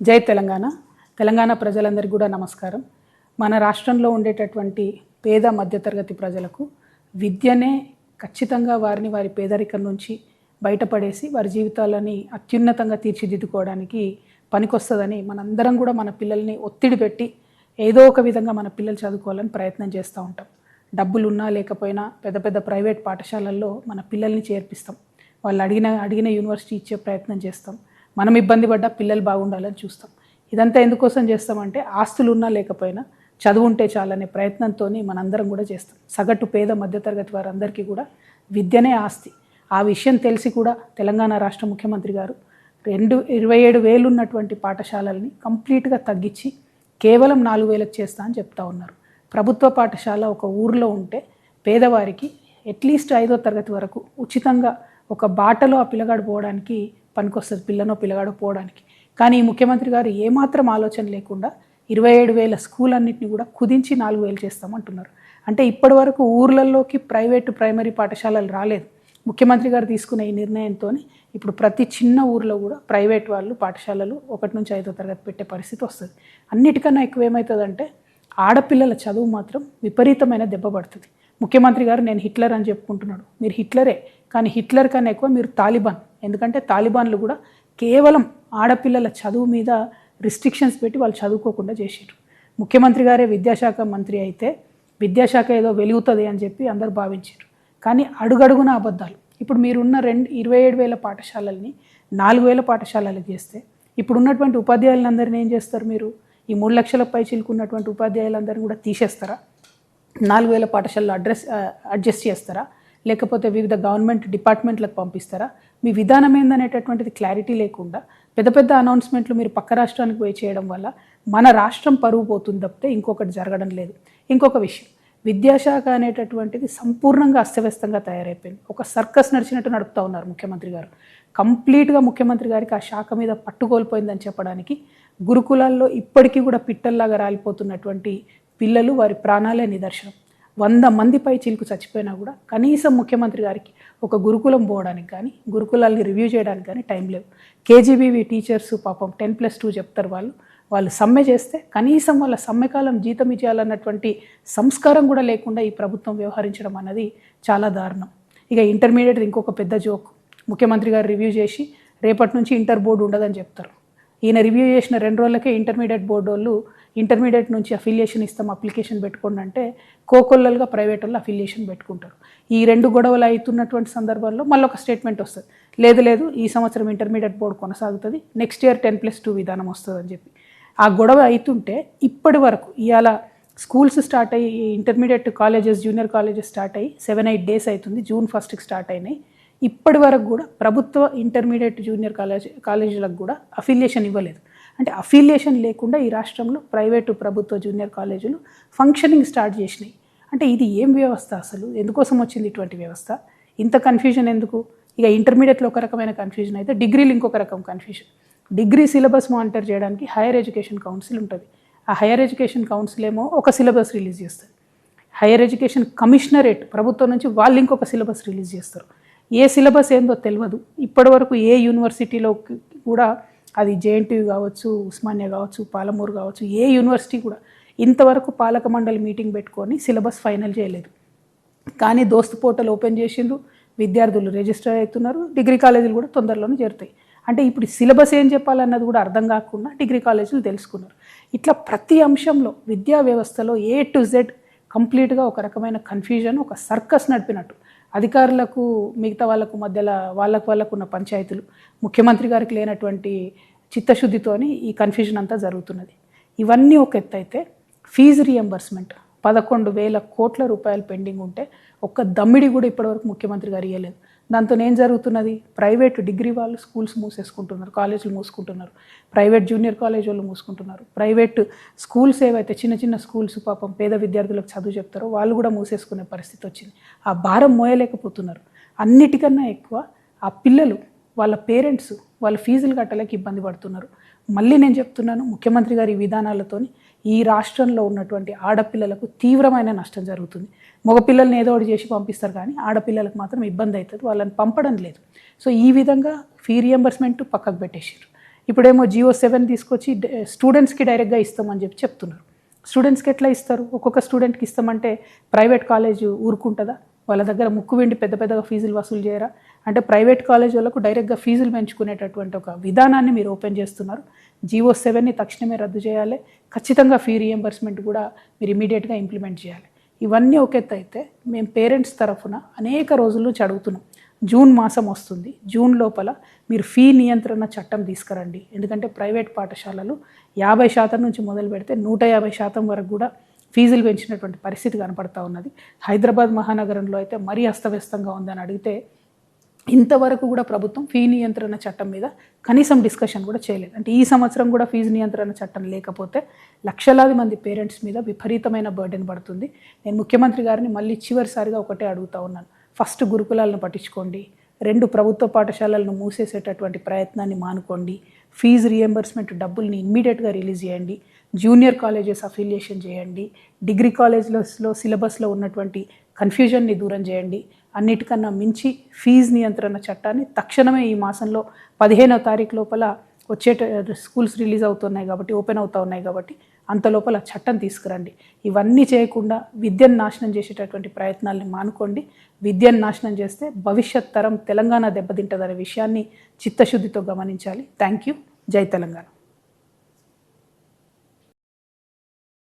జై తెలంగాణ. తెలంగాణ ప్రజలందరికీ కూడా నమస్కారం. మన రాష్ట్రంలో ఉండేటటువంటి పేద మధ్యతరగతి ప్రజలకు విద్యనే ఖచ్చితంగా వారిని వారి పేదరికం నుంచి బయటపడేసి వారి జీవితాలని అత్యున్నతంగా తీర్చిదిద్దుకోవడానికి పనికొస్తుందని మనందరం కూడా మన పిల్లల్ని ఒత్తిడి పెట్టి ఏదో ఒక విధంగా మన పిల్లలు చదువుకోవాలని ప్రయత్నం చేస్తూ ఉంటాం. డబ్బులు ఉన్నా లేకపోయినా పెద్ద పెద్ద ప్రైవేట్ పాఠశాలల్లో మన పిల్లల్ని చేర్పిస్తాం. వాళ్ళు అడిగిన యూనివర్సిటీ ఇచ్చే ప్రయత్నం చేస్తాం. మనం ఇబ్బంది పడ్డా పిల్లలు బాగుండాలని చూస్తాం. ఇదంతా ఎందుకోసం చేస్తామంటే ఆస్తులు ఉన్నా లేకపోయినా చదువు ఉంటే చాలనే ప్రయత్నంతో మనందరం కూడా చేస్తాం. సగటు పేద మధ్యతరగతి వారందరికీ కూడా విద్యనే ఆస్తి. ఆ విషయం తెలిసి కూడా తెలంగాణ రాష్ట్ర ముఖ్యమంత్రి గారు 27,000 ఉన్నటువంటి పాఠశాలల్ని కంప్లీట్గా తగ్గించి కేవలం 4,000 చేస్తా అని చెప్తా ఉన్నారు. ప్రభుత్వ పాఠశాల ఒక ఊరిలో ఉంటే పేదవారికి అట్లీస్ట్ 5వ తరగతి వరకు ఉచితంగా ఒక బాటలో ఆ పిల్లగాడు పోవడానికి పనికొస్తుంది, పిల్లగాడు పోవడానికి. కానీ ఈ ముఖ్యమంత్రి గారు ఏమాత్రం ఆలోచన లేకుండా 27,000 స్కూల్ అన్నింటినీ కూడా కుదించి 4,000 చేస్తామంటున్నారు. అంటే ఇప్పటి వరకు ఊర్లలోకి ప్రైవేటు ప్రైమరీ పాఠశాలలు రాలేదు. ముఖ్యమంత్రి గారు తీసుకున్న ఈ నిర్ణయంతో ఇప్పుడు ప్రతి చిన్న ఊర్లో కూడా ప్రైవేట్ వాళ్ళు పాఠశాలలు 1 నుంచి 5వ తరగతి పెట్టే పరిస్థితి వస్తుంది. అన్నిటికన్నా ఎక్కువ ఏమవుతుందంటే ఆడపిల్లల చదువు మాత్రం విపరీతమైన దెబ్బ పడుతుంది. ముఖ్యమంత్రి గారు నేను హిట్లర్ అని చెప్పుకుంటున్నాడు. మీరు హిట్లరే, కానీ హిట్లర్ కన్నా ఎక్కువ మీరు తాలిబాన్. ఎందుకంటే తాలిబాన్లు కూడా కేవలం ఆడపిల్లల చదువు మీద రిస్ట్రిక్షన్స్ పెట్టి వాళ్ళు చదువుకోకుండా చేసారు. ముఖ్యమంత్రి గారే విద్యాశాఖ మంత్రి అయితే విద్యాశాఖ ఏదో వెలుగుతుంది అని చెప్పి అందరు భావించారు. కానీ అడుగడుగున అబద్ధాలు. ఇప్పుడు మీరున్న 27,000 పాఠశాలల్ని 4,000 పాఠశాలలకు చేస్తే ఇప్పుడు ఉన్నటువంటి ఉపాధ్యాయులందరినీ ఏం చేస్తారు? మీరు ఈ 3 లక్షల పై చిలుకున్నటువంటి ఉపాధ్యాయులందరినీ కూడా తీసేస్తారా? 4,000 పాఠశాలలో అడ్జస్ట్ చేస్తారా? లేకపోతే వివిధ గవర్నమెంట్ డిపార్ట్మెంట్లకు పంపిస్తారా? మీ విధానం ఏందనేటటువంటిది క్లారిటీ లేకుండా పెద్ద పెద్ద అనౌన్స్మెంట్లు మీరు పక్క రాష్ట్రానికి పోయి చేయడం వల్ల మన రాష్ట్రం పరువు పోతుంది తప్పితే ఇంకొకటి జరగడం లేదు. ఇంకొక విషయం, విద్యాశాఖ అనేటటువంటిది సంపూర్ణంగా అస్తవ్యస్తంగా తయారైపోయింది. ఒక సర్కస్ నడిచినట్టు నడుపుతూ ఉన్నారు ముఖ్యమంత్రి గారు. కంప్లీట్గా ముఖ్యమంత్రి గారికి ఆ శాఖ మీద పట్టుకోల్పోయిందని చెప్పడానికి గురుకులాల్లో ఇప్పటికీ కూడా పిట్టల్లాగా రాలిపోతున్నటువంటి పిల్లలు, వారి ప్రాణాలే నిదర్శనం. 100 మంది పై చిలుకు చచ్చిపోయినా కూడా కనీసం ముఖ్యమంత్రి గారికి ఒక గురుకులం పోవడానికి కానీ గురుకులాల్ని రివ్యూ చేయడానికి కానీ టైం లేవు. కేజీబీవీ టీచర్స్ పాపం 10+2 చెప్తారు. వాళ్ళు సమ్మె చేస్తే కనీసం వాళ్ళ సమ్మెకాలం జీతం ఇచ్చేయాలన్నటువంటి సంస్కారం కూడా లేకుండా ఈ ప్రభుత్వం వ్యవహరించడం అన్నది చాలా దారుణం. ఇక ఇంటర్మీడియట్ ఇంకొక పెద్ద జోక్. ముఖ్యమంత్రి గారు రివ్యూ చేసి రేపటి నుంచి ఇంటర్ బోర్డు ఉండదని చెప్తారు. ఈయన రివ్యూ చేసిన 2 రోజులకే ఇంటర్మీడియట్ బోర్డు వాళ్ళు ఇంటర్మీడియట్ నుంచి అఫిలియేషన్ ఇస్తాం, అప్లికేషన్ పెట్టుకోండి అంటే కోకొల్లలుగా ప్రైవేట్ వాళ్ళు అఫిలియేషన్ పెట్టుకుంటారు. ఈ 2 గొడవలు అవుతున్నటువంటి సందర్భంలో మళ్ళీ ఒక స్టేట్మెంట్ వస్తుంది, లేదు ఈ సంవత్సరం ఇంటర్మీడియట్ బోర్డు కొనసాగుతుంది, నెక్స్ట్ ఇయర్ 10+2 విధానం వస్తుంది అని చెప్పి ఆ గొడవ అవుతుంటే ఇప్పటి వరకు ఇవాళ స్కూల్స్ స్టార్ట్ అయ్యి intermediate colleges, junior colleges start అయ్యి 7-8 డేస్ అవుతుంది. June 1st స్టార్ట్ అయినాయి. ఇప్పటి వరకు కూడా ప్రభుత్వ ఇంటర్మీడియట్ జూనియర్ కాలేజీలకు కూడా అఫిలియేషన్ ఇవ్వలేదు. అంటే అఫిలియేషన్ లేకుండా ఈ రాష్ట్రంలో ప్రైవేటు ప్రభుత్వ జూనియర్ కాలేజీలు ఫంక్షనింగ్ స్టార్ట్ చేసినాయి. అంటే ఇది ఏం వ్యవస్థ అసలు? ఎందుకోసం వచ్చింది ఇటువంటి వ్యవస్థ? ఇంత కన్ఫ్యూజన్ ఎందుకు? ఇక ఇంటర్మీడియట్లో ఒక రకమైన కన్ఫ్యూజన్ అయితే డిగ్రీలు ఇంకొక రకం కన్ఫ్యూజన్. డిగ్రీ సిలబస్ మానిటర్ చేయడానికి హైయర్ ఎడ్యుకేషన్ కౌన్సిల్ ఉంటుంది. ఆ హైయర్ ఎడ్యుకేషన్ కౌన్సిల్ ఏమో ఒక సిలబస్ రిలీజ్ చేస్తుంది. హైయర్ ఎడ్యుకేషన్ కమిషనరేట్ ప్రభుత్వం నుంచి వాళ్ళు ఇంకొక సిలబస్ రిలీజ్ చేస్తారు. ఏ సిలబస్ ఏందో తెలియదు. ఇప్పటి వరకు ఏ యూనివర్సిటీలో కూడా, అది జేఎన్టీయూ కావచ్చు, ఉస్మానియా కావచ్చు, పాలమూరు కావచ్చు, ఏ యూనివర్సిటీ కూడా ఇంతవరకు పాలక మండలి మీటింగ్ పెట్టుకొని సిలబస్ ఫైనల్ చేయలేదు. కానీ దోస్తు పోర్టల్ ఓపెన్ చేసిండ్రు, విద్యార్థులు రిజిస్టర్ అవుతున్నారు, డిగ్రీ కాలేజీలు కూడా తొందరలోనే చేరుతాయి. అంటే ఇప్పుడు సిలబస్ ఏం చెప్పాలన్నది కూడా అర్థం కాకుండా డిగ్రీ కాలేజీలు తెలుసుకున్నారు. ఇట్లా ప్రతి అంశంలో విద్యా వ్యవస్థలో A to Z కంప్లీట్గా ఒక రకమైన కన్ఫ్యూజన్, ఒక సర్కస్ నడిపినట్టు. అధికారులకు మిగతా వాళ్ళకు మధ్యలో వాళ్ళకు ఉన్న పంచాయతీలు, ముఖ్యమంత్రి గారికి లేనటువంటి చిత్తశుద్ధితోని ఈ కన్ఫ్యూజన్ అంతా జరుగుతున్నది. ఇవన్నీ ఒక ఎత్తు అయితే ఫీజు రియంబర్స్మెంట్ 11,000 కోట్ల రూపాయలు పెండింగ్ ఉంటే ఒక్క దమ్మిడి కూడా ఇప్పటివరకు ముఖ్యమంత్రి గారు ఇవ్వలేదు. దాంతో ఏం జరుగుతున్నది? ప్రైవేటు డిగ్రీ వాళ్ళు స్కూల్స్ మూసేసుకుంటున్నారు, కాలేజీలు మూసుకుంటున్నారు, ప్రైవేట్ జూనియర్ కాలేజ్ వాళ్ళు మూసుకుంటున్నారు, ప్రైవేట్ స్కూల్స్ ఏవైతే చిన్న స్కూల్స్ పాపం పేద విద్యార్థులకు చదువు చెప్తారో వాళ్ళు కూడా మూసేసుకునే పరిస్థితి వచ్చింది. ఆ భారం మోయలేకపోతున్నారు. అన్నిటికన్నా ఎక్కువ ఆ పిల్లలు, వాళ్ళ పేరెంట్స్ వాళ్ళ ఫీజులు కట్టలేక ఇబ్బంది పడుతున్నారు. మళ్ళీ నేను చెప్తున్నాను, ముఖ్యమంత్రి గారి విధానాలతోని ఈ రాష్ట్రంలో ఉన్నటువంటి ఆడపిల్లలకు తీవ్రమైన నష్టం జరుగుతుంది. మగపిల్లల్ని ఏదో ఒకటి చేసి పంపిస్తారు, కానీ ఆడపిల్లలకు మాత్రం ఇబ్బంది అవుతుంది, వాళ్ళని పంపడం లేదు. సో ఈ విధంగా ఫీ రియంబర్స్మెంట్ పక్కకు పెట్టేసారు. ఇప్పుడేమో GO7 తీసుకొచ్చి స్టూడెంట్స్కి డైరెక్ట్గా ఇస్తామని చెప్తున్నారు. స్టూడెంట్స్కి ఎట్లా ఇస్తారు? ఒక్కొక్క స్టూడెంట్కి ఇస్తామంటే ప్రైవేట్ కాలేజ్ ఊరుకుంటుందా? వాళ్ళ దగ్గర ముక్కు వెండి పెద్ద పెద్దగా ఫీజులు వసూలు చేయరా? అంటే ప్రైవేట్ కాలేజ్ వాళ్ళకు డైరెక్ట్గా ఫీజులు పెంచుకునేటటువంటి ఒక విధానాన్ని మీరు ఓపెన్ చేస్తున్నారు. GO7ని తక్షణమే రద్దు చేయాలి. ఖచ్చితంగా ఫీ రీఎంబర్స్మెంట్ కూడా మీరు ఇమీడియట్గా ఇంప్లిమెంట్ చేయాలి. ఇవన్నీ ఒక ఎత్తు అయితే మేము పేరెంట్స్ తరఫున అనేక రోజుల నుంచి అడుగుతున్నాం. జూన్ మాసం వస్తుంది. జూన్ లోపల మీరు ఫీ నియంత్రణ చట్టం తీసుకురండి. ఎందుకంటే ప్రైవేట్ పాఠశాలలు 50% నుంచి మొదలు పెడితే 150% వరకు కూడా ఫీజులు పెంచినటువంటి పరిస్థితి కనపడతా ఉన్నది. హైదరాబాద్ మహానగరంలో అయితే మరీ అస్తవ్యస్తంగా ఉందని అడిగితే ఇంతవరకు కూడా ప్రభుత్వం ఫీ నియంత్రణ చట్టం మీద కనీసం డిస్కషన్ కూడా చేయలేదు. అంటే ఈ సంవత్సరం కూడా ఫీజు నియంత్రణ చట్టం లేకపోతే లక్షలాది మంది పేరెంట్స్ మీద విపరీతమైన బర్డెన్ పడుతుంది. నేను ముఖ్యమంత్రి గారిని మళ్ళీ చివరిసారిగా ఒకటే అడుగుతా ఉన్నాను. ఫస్ట్ గురుకులాలను పట్టించుకోండి. 2 ప్రభుత్వ పాఠశాలలను మూసేసేటటువంటి ప్రయత్నాన్ని మానుకోండి. ఫీజు రీఎంబర్స్మెంట్ డబ్బుల్ని ఇమ్మీడియట్గా రిలీజ్ చేయండి. జూనియర్ కాలేజెస్ అఫిలియేషన్ చేయండి. డిగ్రీ కాలేజ్లో సిలబస్లో ఉన్నటువంటి కన్ఫ్యూజన్ని దూరం చేయండి. అన్నిటికన్నా మించి ఫీజు నియంత్రణ చట్టాన్ని తక్షణమే ఈ మాసంలో 15వ తారీఖు లోపల స్కూల్స్ రిలీజ్ అవుతున్నాయి కాబట్టి, ఓపెన్ అవుతూ ఉన్నాయి కాబట్టి అంత లోపల చట్టం తీసుకురండి. ఇవన్నీ చేయకుండా విద్యను నాశనం చేసేటటువంటి ప్రయత్నాల్ని మానుకోండి. విద్యను నాశనం చేస్తే భవిష్యత్ తరం తెలంగాణ దెబ్బతింటుందనే విషయాన్ని చిత్తశుద్ధితో గమనించాలి. Thank you. జై తెలంగాణ.